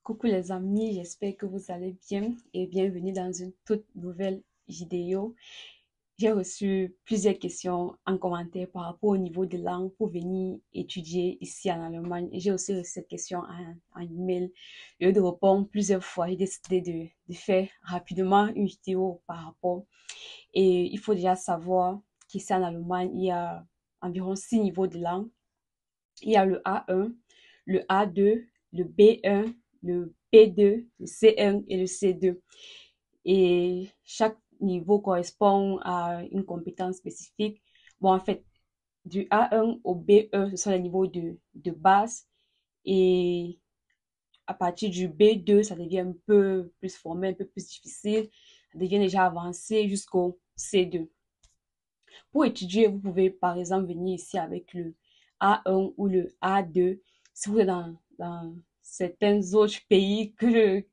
Coucou les amis, j'espère que vous allez bien et bienvenue dans une toute nouvelle vidéo. J'ai reçu plusieurs questions en commentaire par rapport au niveau de langue pour venir étudier ici en Allemagne. Et j'ai aussi reçu cette question en email. Au lieu de répondre plusieurs fois, j'ai décidé de faire rapidement une vidéo par rapport. Et il faut déjà savoir qu'ici en Allemagne, il y a environ 6 niveaux de langue. Il y a le A1, le A2, le B1, le B2, le C1 et le C2. Et chaque niveau correspond à une compétence spécifique. Bon, en fait, du A1 au B1, ce sont les niveaux de base. Et à partir du B2, ça devient un peu plus formel, un peu plus difficile. Ça devient déjà avancé jusqu'au C2. Pour étudier, vous pouvez par exemple venir ici avec le A1 ou le A2. Si vous êtes dans certains autres pays que le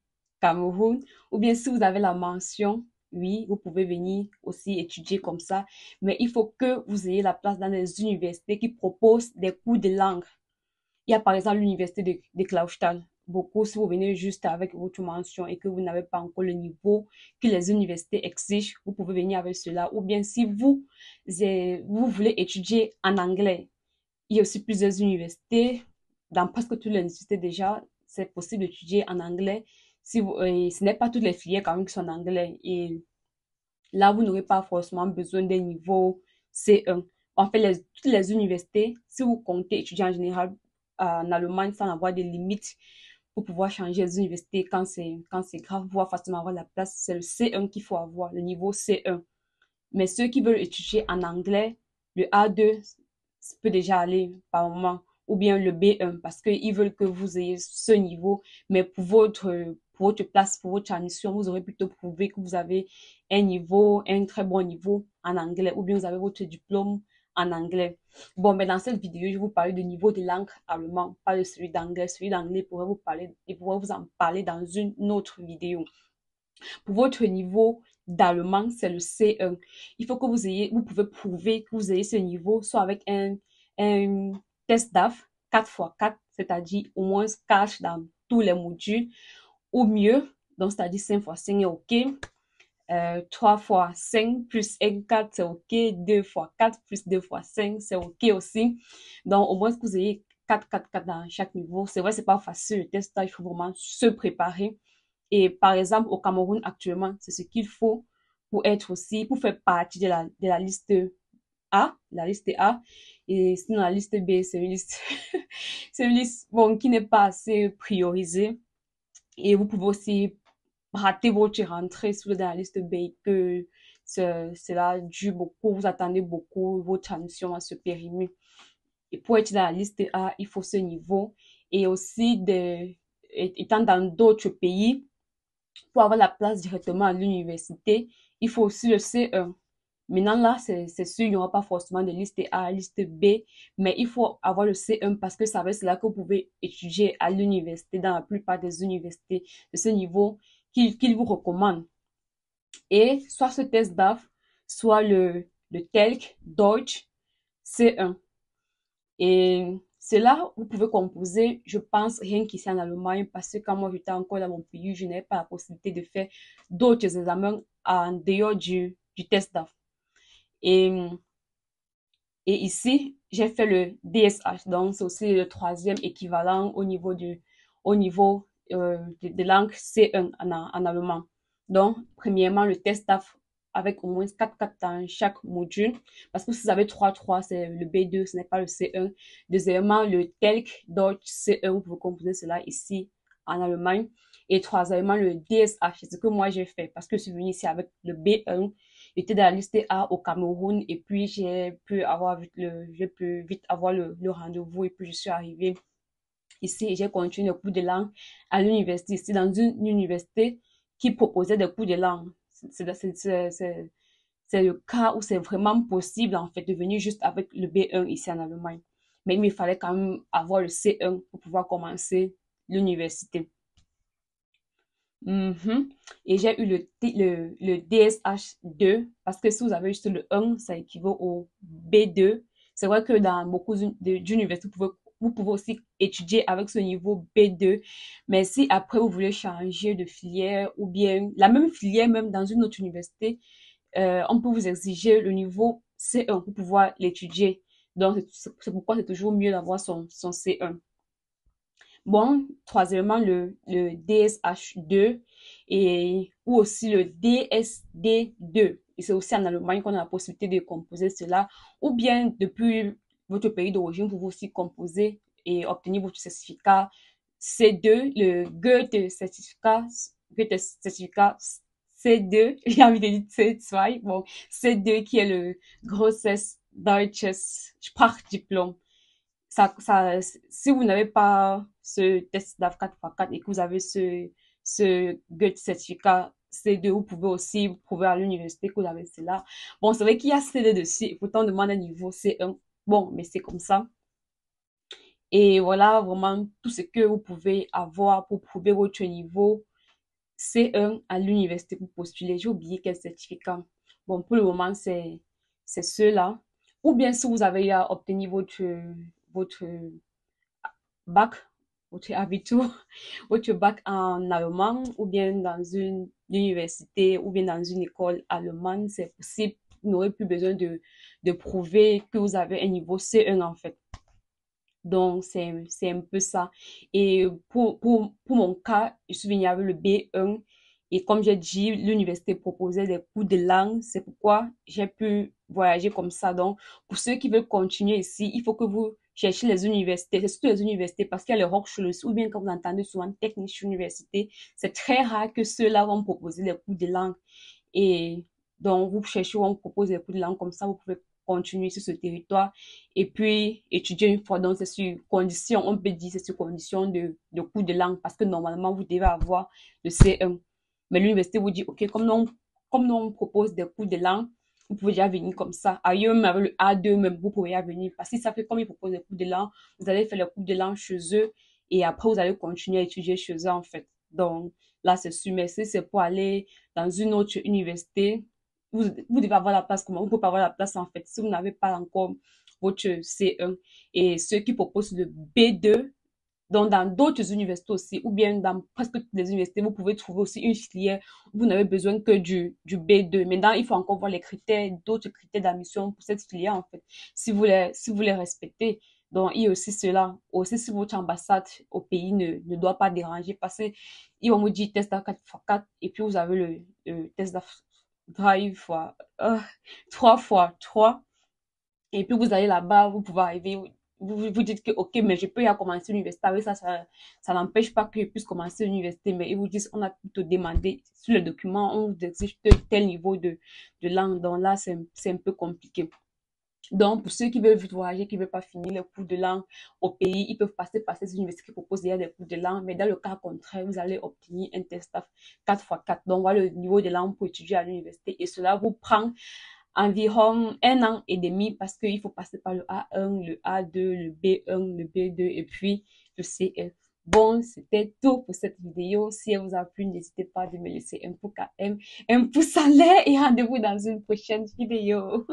Cameroun, ou bien si vous avez la mention, oui, vous pouvez venir aussi étudier comme ça. Mais il faut que vous ayez la place dans les universités qui proposent des cours de langue. Il y a par exemple l'université de Clausthal. Beaucoup, si vous venez juste avec votre mention et que vous n'avez pas encore le niveau que les universités exigent, vous pouvez venir avec cela. Ou bien si vous voulez étudier en anglais, il y a aussi plusieurs universités. Dans presque toutes les universités déjà, c'est possible d'étudier en anglais. Ce n'est pas toutes les filières quand même qui sont en anglais. Et là, vous n'aurez pas forcément besoin d'un niveau C1. En fait, toutes les universités, si vous comptez étudier en général en Allemagne sans avoir des limites pour pouvoir changer les universités quand c'est grave, pour pouvoir facilement avoir la place, c'est le C1 qu'il faut avoir, le niveau C1. Mais ceux qui veulent étudier en anglais, le A2 peut déjà aller par moment, ou bien le B1, parce qu'ils veulent que vous ayez ce niveau, mais pour votre place, pour votre admission, vous aurez plutôt prouvé que vous avez un très bon niveau en anglais, ou bien vous avez votre diplôme en anglais. Bon, mais dans cette vidéo, je vais vous parler du niveau de langue allemand, pas de celui d'anglais. Celui d'anglais pourrait vous en parler dans une autre vidéo. Pour votre niveau d'allemand, c'est le C1. Il faut que vous pouvez prouver que vous ayez ce niveau, soit avec un test DAF 4x4, c'est-à-dire au moins 4 dans tous les modules, ou mieux, donc c'est-à-dire 5x5 est OK. 3x5 plus 1, 4, c'est OK. 2x4 plus 2x5, c'est OK aussi. Donc, au moins que vous ayez 4, 4, 4 dans chaque niveau. C'est vrai, c'est pas facile. Le test, il faut vraiment se préparer. Et par exemple, au Cameroun actuellement, c'est ce qu'il faut pour faire partie de la liste A, la liste A. Et sinon, la liste B, c'est une liste, c'est une liste, bon, qui n'est pas assez priorisée. Et vous pouvez aussi rater votre rentrée si vous êtes dans la liste B et que cela dure beaucoup, vous attendez beaucoup, votre admission va se périmer. Et pour être dans la liste A, il faut ce niveau. Et aussi, étant dans d'autres pays, pour avoir la place directement à l'université, il faut aussi le C1. Maintenant, là, c'est sûr, il n'y aura pas forcément de liste A, liste B, mais il faut avoir le C1 parce que ça va être là que vous pouvez étudier à l'université, dans la plupart des universités de ce niveau qu'ils vous recommandent. Et soit ce test DAF, soit le TELC Deutsch C1. Et cela, vous pouvez composer, je pense, rien qu'ici en Allemagne, parce que quand moi j'étais encore dans mon pays, je n'avais pas la possibilité de faire d'autres examens en dehors du test DAF. Et, et ici, j'ai fait le DSH, donc c'est aussi le troisième équivalent au niveau de langue C1 en allemand. Donc, premièrement, le test DAF avec au moins 4 4 dans chaque module. Parce que si vous avez 3 3 c'est le B2, ce n'est pas le C1. Deuxièmement, le TELC Deutsch C1, vous pouvez composer cela ici en Allemagne. Et troisièmement, le DSH, c'est ce que moi j'ai fait parce que je suis venue ici avec le B1. J'étais dans la liste A au Cameroun et puis j'ai pu vite avoir le rendez-vous et puis je suis arrivée ici et j'ai continué les cours de langue à l'université, ici dans une université qui proposait des cours de langue. C'est le cas où c'est vraiment possible en fait de venir juste avec le B1 ici en Allemagne. Mais il me fallait quand même avoir le C1 pour pouvoir commencer l'université. Mhm. Et j'ai eu le DSH2 parce que si vous avez juste le 1, ça équivaut au B2. C'est vrai que dans beaucoup d'universités, vous pouvez aussi étudier avec ce niveau B2. Mais si après vous voulez changer de filière ou bien la même filière, même dans une autre université, on peut vous exiger le niveau C1 pour pouvoir l'étudier. Donc, c'est pourquoi c'est toujours mieux d'avoir son C1. Bon, troisièmement, le DSH2 et, ou aussi le DSD2. Et c'est aussi en Allemagne qu'on a la possibilité de composer cela. Ou bien, depuis votre pays d'origine, vous pouvez aussi composer et obtenir votre certificat C2, le Goethe certificat C2, j'ai envie de dire C2, bon, C2 qui est le Grosses Deutsches Sprachdiplom. Si vous n'avez pas ce test DAF 4x4 et que vous avez ce Goethe certificat C2, vous pouvez aussi prouver à l'université que vous avez cela. Bon, c'est vrai qu'il y a C2 dessus, et pourtant on demande un niveau C1. Bon, mais c'est comme ça. Et voilà vraiment tout ce que vous pouvez avoir pour prouver votre niveau C1 à l'université pour postuler. J'ai oublié quel certificat. Bon, pour le moment, c'est ceux-là. Ou bien si vous avez à obtenir votre bac, votre abitur, votre bac en allemand, ou bien dans une université, ou bien dans une école allemande, c'est possible. Vous n'aurez plus besoin de prouver que vous avez un niveau C1 en fait. Donc, c'est un peu ça. Et pour mon cas, je suis venue avec le B1. Et comme j'ai dit, l'université proposait des cours de langue. C'est pourquoi j'ai pu voyager comme ça. Donc, pour ceux qui veulent continuer ici, il faut que vous cherchiez les universités. C'est surtout les universités parce qu'il y a les Hochschulen aussi. Ou bien quand vous entendez souvent Technische Université, c'est très rare que ceux-là vont proposer des cours de langue. Et donc, vous cherchez où on propose des cours de langue comme ça, vous pouvez continuer sur ce territoire et puis étudier une fois. Donc, c'est sur condition, on peut dire c'est sur condition de cours de langue parce que normalement, vous devez avoir le C1. Mais l'université vous dit, OK, comme nous on propose des cours de langue, vous pouvez déjà venir comme ça. Ailleurs, même avec le A2, même, vous pouvez déjà venir. Parce que ça fait comme ils proposent des cours de langue, vous allez faire les cours de langue chez eux et après, vous allez continuer à étudier chez eux, en fait. Donc, là, c'est sûr. Mais si c'est pour aller dans une autre université, vous devez avoir la place. Comment vous pouvez pas avoir la place en fait si vous n'avez pas encore votre C1. Et ceux qui proposent le B2, donc dans d'autres universités aussi, ou bien dans presque toutes les universités, vous pouvez trouver aussi une filière où vous n'avez besoin que du B2. Maintenant, il faut encore voir les critères, d'autres critères d'admission pour cette filière en fait, si vous les respectez. Donc, il y a aussi cela. Aussi, si votre ambassade au pays ne doit pas déranger, parce qu'ils vont vous dire test à 4x4 et puis vous avez le test à 3 fois 3. Et puis vous allez là-bas, vous pouvez arriver, vous dites que, ok, mais je peux y commencer l'université. Oui, ça n'empêche pas que je puisse commencer l'université, mais ils vous disent, on a plutôt demandé sur le document, on vous exige tel niveau de langue. Donc là, c'est un peu compliqué. Donc, pour ceux qui veulent vite voyager, qui ne veulent pas finir les cours de langue au pays, ils peuvent passer par ces universités qui proposent déjà des cours de langue. Mais dans le cas contraire, vous allez obtenir un test 4x4. Donc, voilà le niveau de langue pour étudier à l'université. Et cela vous prend environ 1 an et demi parce qu'il faut passer par le A1, le A2, le B1, le B2 et puis le CF. Bon, c'était tout pour cette vidéo. Si elle vous a plu, n'hésitez pas à me laisser un pouce en l'air et rendez-vous dans une prochaine vidéo.